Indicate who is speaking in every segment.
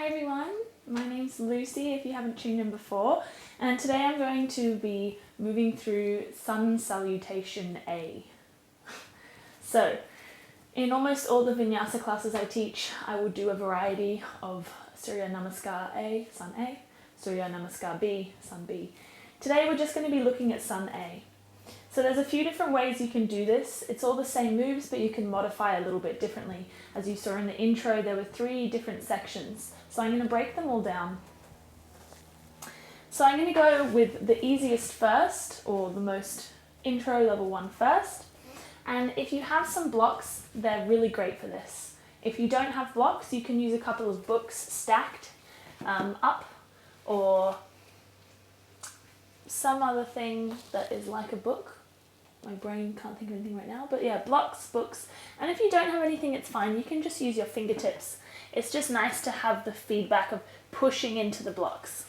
Speaker 1: Hi everyone, my name's Lucy if you haven't tuned in before, and today I'm going to be moving through Sun Salutation A. So, in almost all the vinyasa classes I teach, I will do a variety of Surya Namaskar A, Sun A, Surya Namaskar B, Sun B. Today we're just going to be looking at Sun A. So there's a few different ways you can do this. It's all the same moves, but you can modify a little bit differently. As you saw in the intro, there were 3 different sections. So I'm going to break them all down. So I'm going to go with the easiest first, or the most intro level one first. And if you have some blocks, they're really great for this. If you don't have blocks, you can use a couple of books stacked up, or some other thing that is like a book. My brain can't think of anything right now, but yeah, blocks, books. And if you don't have anything, it's fine. You can just use your fingertips. It's just nice to have the feedback of pushing into the blocks.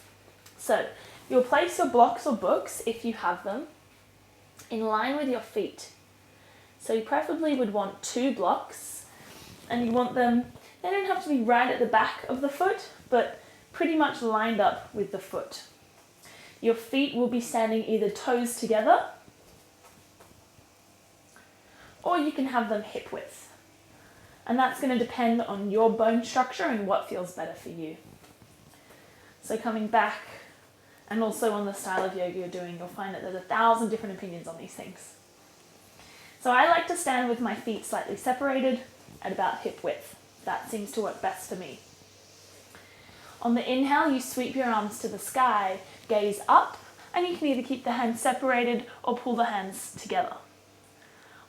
Speaker 1: So you'll place your blocks or books, if you have them, in line with your feet. So you preferably would want 2 blocks, and you want them, they don't have to be right at the back of the foot, but pretty much lined up with the foot. Your feet will be standing either toes together, or you can have them hip width. And that's going to depend on your bone structure and what feels better for you. So coming back, and also on the style of yoga you're doing, you'll find that there's 1,000 different opinions on these things. So I like to stand with my feet slightly separated at about hip width. That seems to work best for me. On the inhale, you sweep your arms to the sky, gaze up, and you can either keep the hands separated or pull the hands together.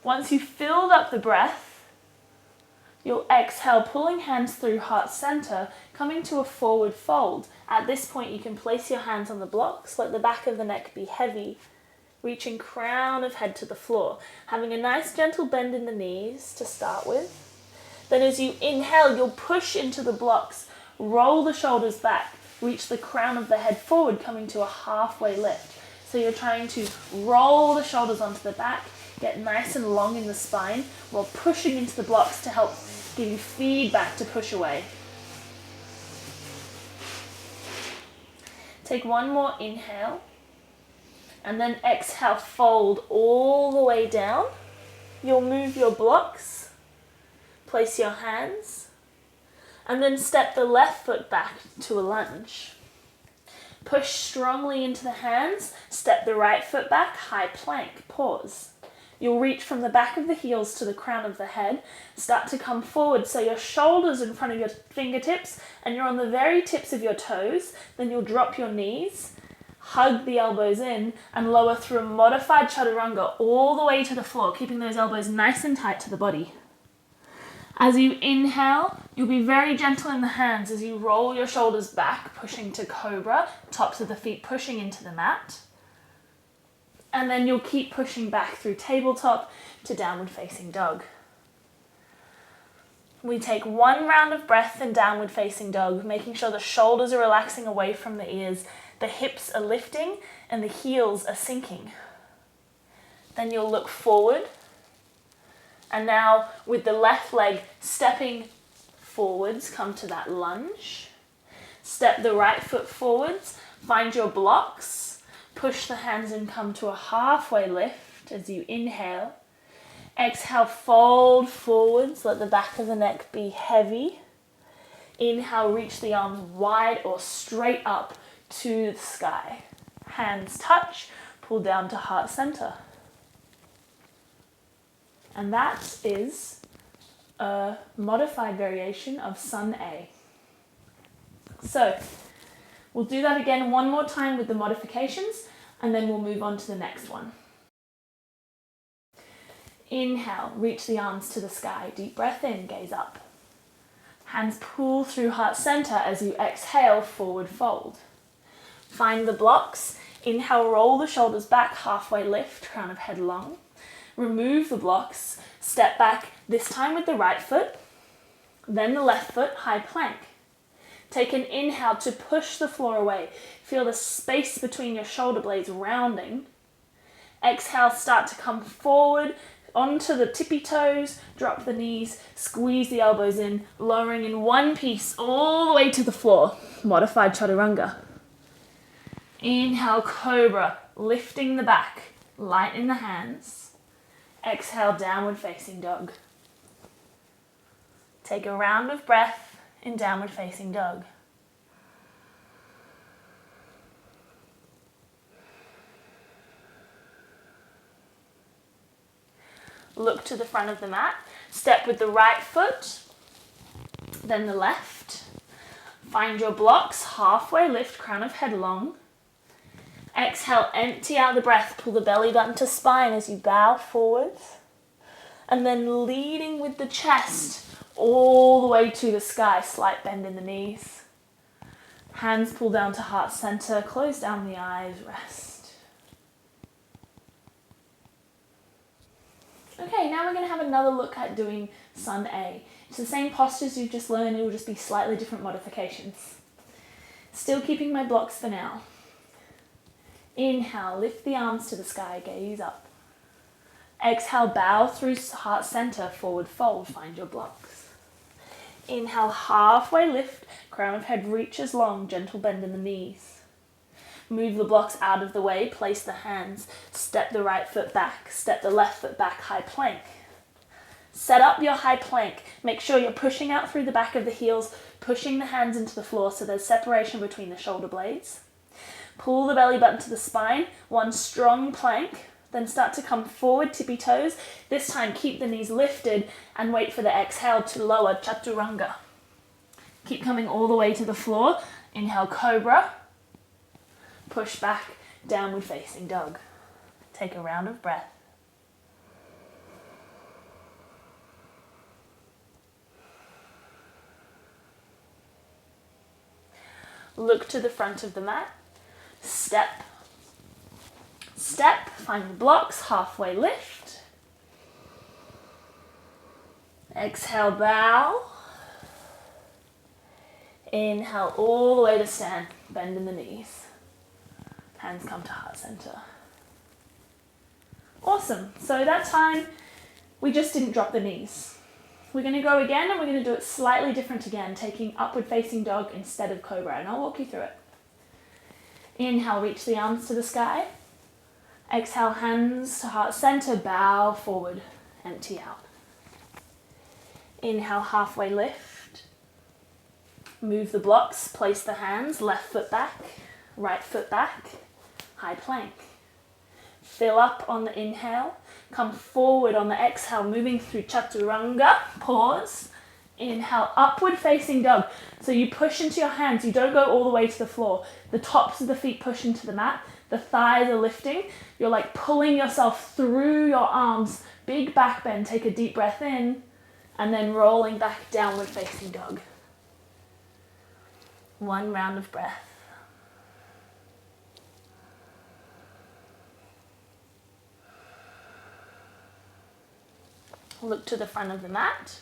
Speaker 1: Once you've filled up the breath, you'll exhale, pulling hands through heart center, coming to a forward fold. At this point, you can place your hands on the blocks, let the back of the neck be heavy, reaching crown of head to the floor, having a nice gentle bend in the knees to start with. Then as you inhale, you'll push into the blocks, roll the shoulders back, reach the crown of the head forward, coming to a halfway lift. So you're trying to roll the shoulders onto the back, get nice and long in the spine, while pushing into the blocks to help give you feedback to push away. Take one more inhale, and then exhale, fold all the way down. You'll move your blocks, place your hands, and then step the left foot back to a lunge. Push strongly into the hands, step the right foot back, high plank, pause. You'll reach from the back of the heels to the crown of the head, start to come forward so your shoulders in front of your fingertips and you're on the very tips of your toes. Then you'll drop your knees, hug the elbows in, and lower through a modified chaturanga all the way to the floor, keeping those elbows nice and tight to the body. As you inhale, you'll be very gentle in the hands as you roll your shoulders back, pushing to cobra, tops of the feet pushing into the mat. And then you'll keep pushing back through tabletop to downward facing dog. We take 1 round of breath in downward facing dog, making sure the shoulders are relaxing away from the ears, the hips are lifting, and the heels are sinking. Then you'll look forward. And now with the left leg stepping forwards, come to that lunge. Step the right foot forwards, find your blocks. Push the hands and come to a halfway lift as you inhale. Exhale, fold forwards, let the back of the neck be heavy. Inhale, reach the arms wide or straight up to the sky. Hands touch, pull down to heart center. And that is a modified variation of Sun A. So we'll do that again one more time with the modifications, and then we'll move on to the next one. Inhale, reach the arms to the sky. Deep breath in, gaze up. Hands pull through heart center as you exhale, forward fold. Find the blocks. Inhale, roll the shoulders back, halfway lift, crown of head long. Remove the blocks, step back, this time with the right foot, then the left foot, high plank. Take an inhale to push the floor away. Feel the space between your shoulder blades rounding. Exhale, start to come forward, Onto the tippy toes, drop the knees, squeeze the elbows in, lowering in one piece all the way to the floor. Modified chaturanga. Inhale, cobra, lifting the back, lighten the hands. Exhale, downward facing dog. Take a round of breath in downward facing dog. Look to the front of the mat. Step with the right foot, then the left. Find your blocks, halfway lift, crown of head long. Exhale, empty out the breath, pull the belly button to spine as you bow forwards. And then leading with the chest all the way to the sky, slight bend in the knees. Hands pull down to heart center, close down the eyes, rest. Okay, now we're going to have another look at doing Sun A. It's the same postures you've just learned, it will just be slightly different modifications. Still keeping my blocks for now. Inhale, lift the arms to the sky, gaze up. Exhale, bow through heart center, forward fold, find your blocks. Inhale, halfway lift, crown of head reaches long, gentle bend in the knees. Move the blocks out of the way, place the hands, step the right foot back, step the left foot back, high plank. Set up your high plank. Make sure you're pushing out through the back of the heels, pushing the hands into the floor so there's separation between the shoulder blades. Pull the belly button to the spine, one strong plank, then start to come forward, tippy toes. This time keep the knees lifted and wait for the exhale to lower, chaturanga. Keep coming all the way to the floor. Inhale, cobra. Push back, downward facing dog. Take a round of breath. Look to the front of the mat. Step. Step, find the blocks, halfway lift. Exhale, bow. Inhale all the way to stand, bend in the knees. Hands come to heart center. Awesome. So that time, we just didn't drop the knees. We're going to go again and we're going to do it slightly different again, taking upward facing dog instead of cobra, and I'll walk you through it. Inhale, reach the arms to the sky. Exhale, hands to heart center, bow forward, empty out. Inhale, halfway lift. Move the blocks, place the hands, left foot back, right foot back. High plank. Fill up on the inhale. Come forward on the exhale, moving through chaturanga. Pause. Inhale, upward facing dog. So you push into your hands. You don't go all the way to the floor. The tops of the feet push into the mat. The thighs are lifting. You're like pulling yourself through your arms. Big back bend. Take a deep breath in. And then rolling back, downward facing dog. One round of breath. Look to the front of the mat.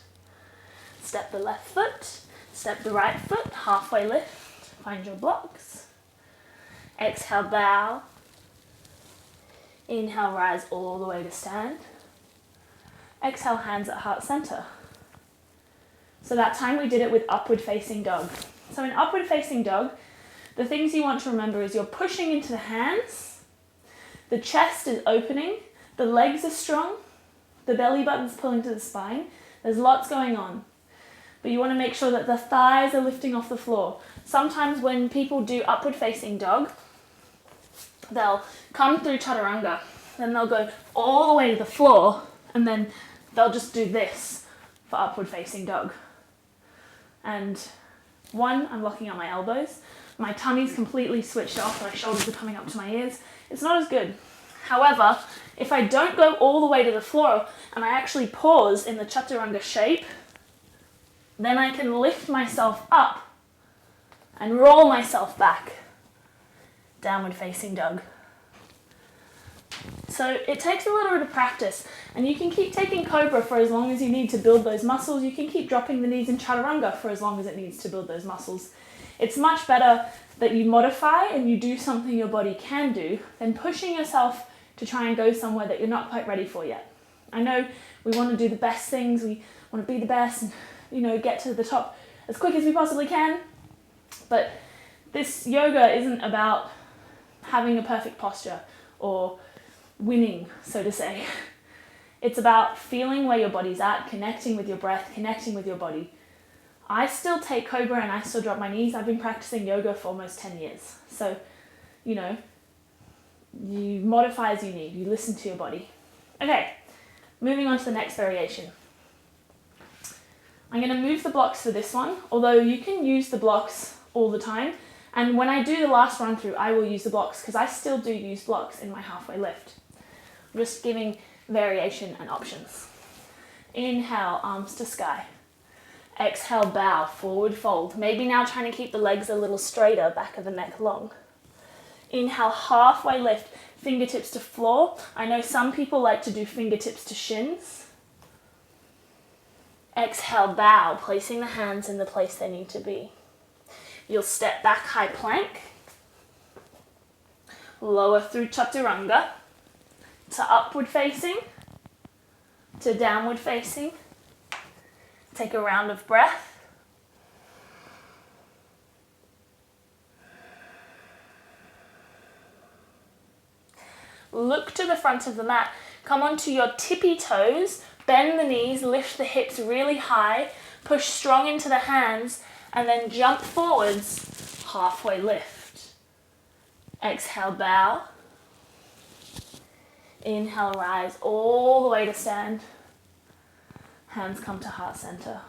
Speaker 1: Step the left foot, step the right foot, halfway lift. Find your blocks. Exhale, bow. Inhale, rise all the way to stand. Exhale, hands at heart center. So that time we did it with upward facing dog. So in upward facing dog, the things you want to remember is you're pushing into the hands, the chest is opening, the legs are strong, the belly button's pulling to the spine. There's lots going on. But you want to make sure that the thighs are lifting off the floor. Sometimes when people do upward facing dog, they'll come through chaturanga, then they'll go all the way to the floor, and then they'll just do this for upward facing dog. And one, I'm locking out my elbows. My tummy's completely switched off, my shoulders are coming up to my ears. It's not as good. However, if I don't go all the way to the floor and I actually pause in the chaturanga shape, then I can lift myself up and roll myself back. Downward facing dog. So it takes a little bit of practice, and you can keep taking cobra for as long as you need to build those muscles. You can keep dropping the knees in chaturanga for as long as it needs to build those muscles. It's much better that you modify and you do something your body can do than pushing yourself to try and go somewhere that you're not quite ready for yet. I know we want to do the best things, we want to be the best and, you know, get to the top as quick as we possibly can. But this yoga isn't about having a perfect posture or winning, so to say. It's about feeling where your body's at, connecting with your breath, connecting with your body. I still take Cobra and I still drop my knees. I've been practicing yoga for almost 10 years. So, you know, you modify as you need. You listen to your body. Okay, moving on to the next variation. I'm going to move the blocks for this one, although you can use the blocks all the time. And when I do the last run through, I will use the blocks because I still do use blocks in my halfway lift. I'm just giving variation and options. Inhale, arms to sky. Exhale, bow, forward fold. Maybe now trying to keep the legs a little straighter, back of the neck long. Inhale, halfway lift, fingertips to floor. I know some people like to do fingertips to shins. Exhale, bow, placing the hands in the place they need to be. You'll step back, high plank. Lower through chaturanga. To upward facing. To downward facing. Take a round of breath. Look to the front of the mat. Come onto your tippy toes. Bend the knees, lift the hips really high. Push strong into the hands and then jump forwards, halfway lift. Exhale, bow. Inhale, rise all the way to stand. Hands come to heart center.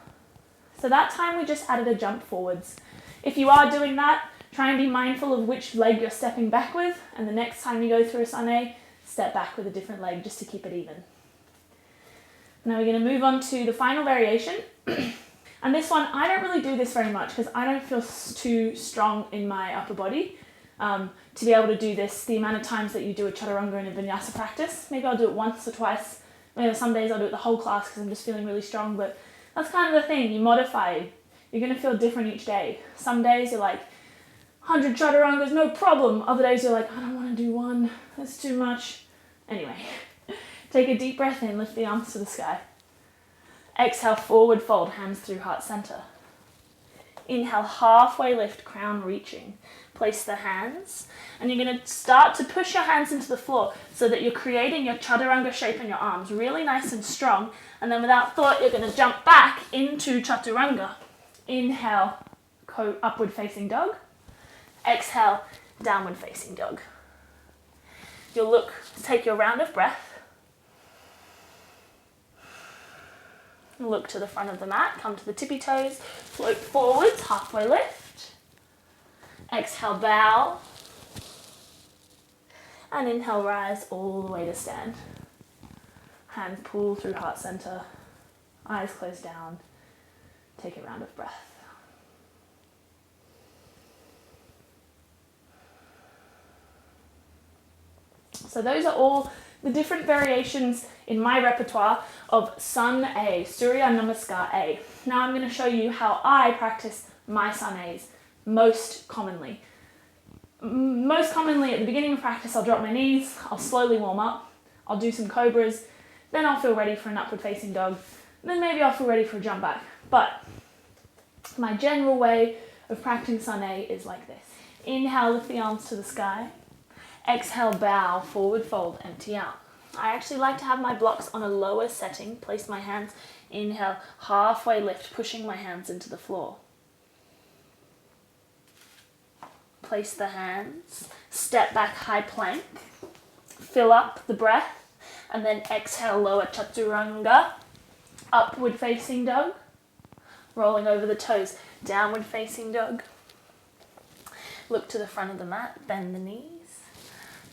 Speaker 1: So that time we just added a jump forwards. If you are doing that, try and be mindful of which leg you're stepping back with, and the next time you go through a sun A, step back with a different leg just to keep it even. Now we're going to move on to the final variation. And this one, I don't really do this very much because I don't feel too strong in my upper body to be able to do this the amount of times that you do a chaturanga and a vinyasa practice. Maybe I'll do it once or twice. Maybe some days I'll do it the whole class because I'm just feeling really strong. But that's kind of the thing. You modify. You're going to feel different each day. Some days you're like, 100 chaturangas, no problem. Other days you're like, I don't want to do one. That's too much. Anyway, take a deep breath in. Lift the arms to the sky. Exhale, forward fold, hands through heart center. Inhale, halfway lift, crown reaching. Place the hands, and you're going to start to push your hands into the floor so that you're creating your chaturanga shape in your arms, really nice and strong. And then without thought, you're going to jump back into chaturanga. Inhale, upward facing dog. Exhale, downward facing dog. You'll take your round of breath. Look to the front of the mat, come to the tippy toes, float forwards, halfway lift. Exhale, bow. And inhale, rise all the way to stand. Hands pull through heart center, eyes closed down. Take a round of breath. So those are all the different variations in my repertoire of Sun A, Surya Namaskar A. Now I'm going to show you how I practice my Sun A's most commonly. Most commonly at the beginning of practice, I'll drop my knees, I'll slowly warm up, I'll do some cobras, then I'll feel ready for an upward facing dog, then maybe I'll feel ready for a jump back. But my general way of practicing Sun A is like this. Inhale, lift the arms to the sky. Exhale, bow, forward fold, empty out. I actually like to have my blocks on a lower setting, place my hands, inhale, halfway lift, pushing my hands into the floor. Place the hands, step back, high plank, fill up the breath, and then exhale, lower chaturanga, upward facing dog, rolling over the toes, downward facing dog. Look to the front of the mat, bend the knees.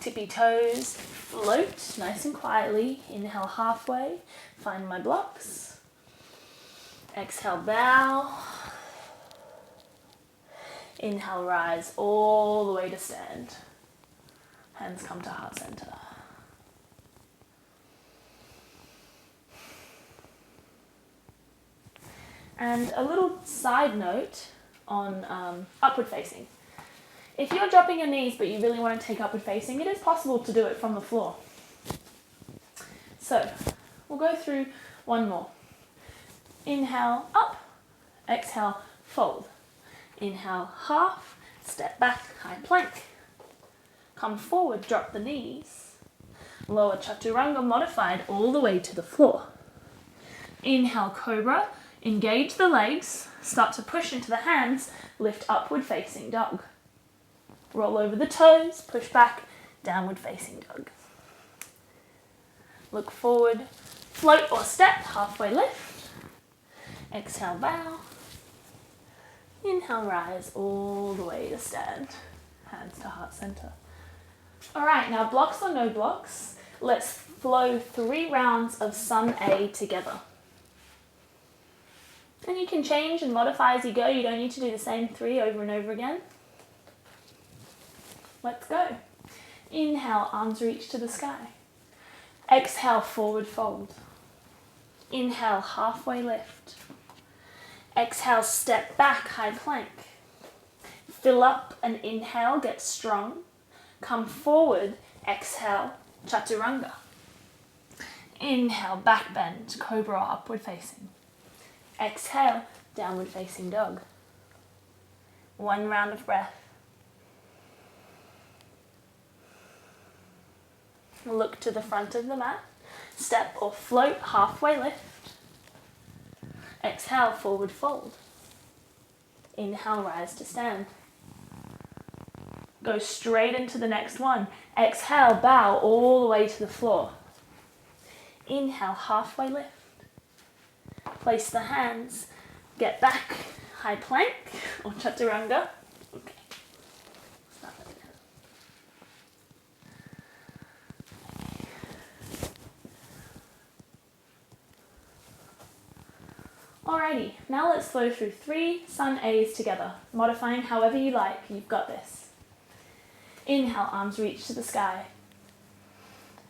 Speaker 1: Tippy toes, float nice and quietly. Inhale halfway, find my blocks. Exhale, bow. Inhale, rise all the way to stand. Hands come to heart center. And a little side note on upward facing. If you're dropping your knees but you really want to take upward facing, it is possible to do it from the floor. So We'll go through one more. Inhale, up. Exhale, fold. Inhale, half. Step back, high plank. Come forward, drop the knees. Lower chaturanga modified all the way to the floor. Inhale, cobra. Engage the legs. Start to push into the hands. Lift upward facing dog. Roll over the toes. Push back, downward facing dog. Look forward. Float or step, halfway lift. Exhale, bow. Inhale, rise all the way to stand. Hands to heart center. All right, now blocks or no blocks, let's flow 3 rounds of Sun A together. And you can change and modify as you go. You don't need to do the same 3 over and over again. Let's go. Inhale, arms reach to the sky. Exhale, forward fold. Inhale, halfway lift. Exhale, step back, high plank. Fill up and inhale, get strong. Come forward, exhale, chaturanga. Inhale, back bend, cobra or upward facing. Exhale, downward facing dog. 1 round of breath. Look to the front of the mat. Step or float, halfway lift. Exhale, forward fold. Inhale, rise to stand. Go straight into the next one. Exhale, bow all the way to the floor. Inhale, halfway lift. Place the hands. Get back, high plank or chaturanga. Okay. Start that again. Alrighty, now let's flow through 3 Sun A's together, modifying however you like. You've got this. Inhale, arms reach to the sky.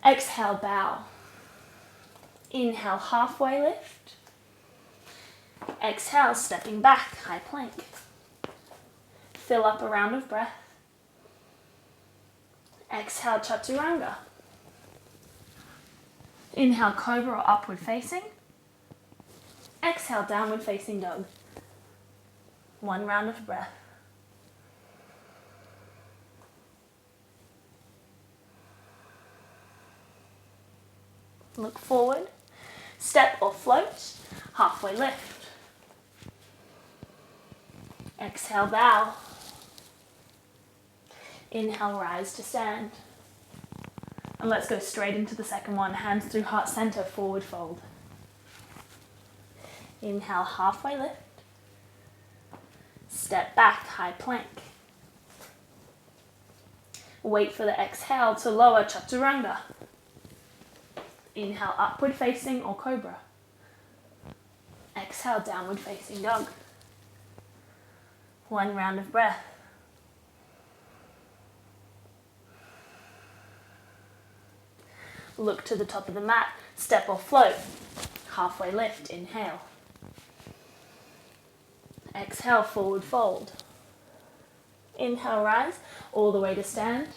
Speaker 1: Exhale, bow. Inhale, halfway lift. Exhale, stepping back, high plank. Fill up a round of breath. Exhale, chaturanga. Inhale, cobra or upward facing. Exhale, downward facing dog. 1 round of breath. Look forward. Step or float. Halfway lift. Exhale, bow. Inhale, rise to stand. And let's go straight into the second one. Hands through heart center, forward fold. Inhale, halfway lift. Step back, high plank. Wait for the exhale to lower chaturanga. Inhale, upward facing or cobra. Exhale, downward facing dog. 1 round of breath. Look to the top of the mat, step or float. Halfway lift, inhale. Exhale, forward fold. Inhale, rise all the way to stand.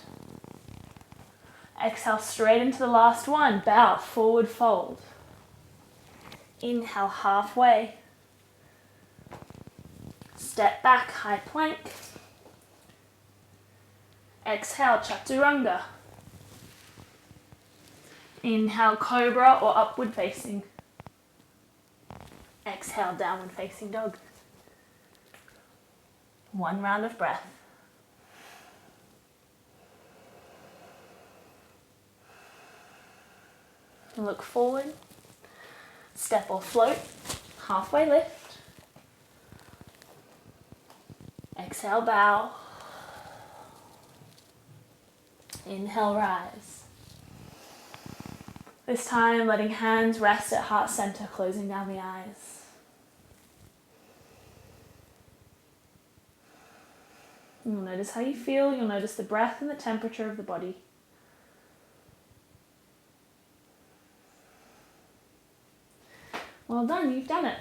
Speaker 1: Exhale, straight into the last one. Bow, forward fold. Inhale, halfway. Step back, high plank. Exhale, chaturanga. Inhale, cobra or upward facing. Exhale, downward facing dog. 1 round of breath. Look forward. Step or float. Halfway lift. Exhale, bow. Inhale, rise. This time, letting hands rest at heart center, closing down the eyes. You'll notice how you feel. You'll notice the breath and the temperature of the body. Well done, you've done it.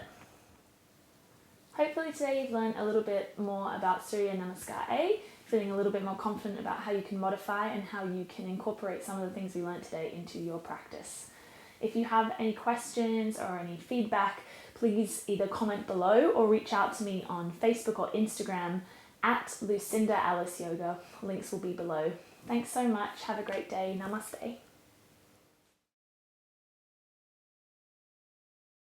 Speaker 1: Hopefully today you've learned a little bit more about Surya Namaskar A, feeling a little bit more confident about how you can modify and how you can incorporate some of the things we learned today into your practice. If you have any questions or any feedback, please either comment below or reach out to me on Facebook or Instagram at Lucinda Alice Yoga. Links will be below. Thanks so much. Have a great day. Namaste.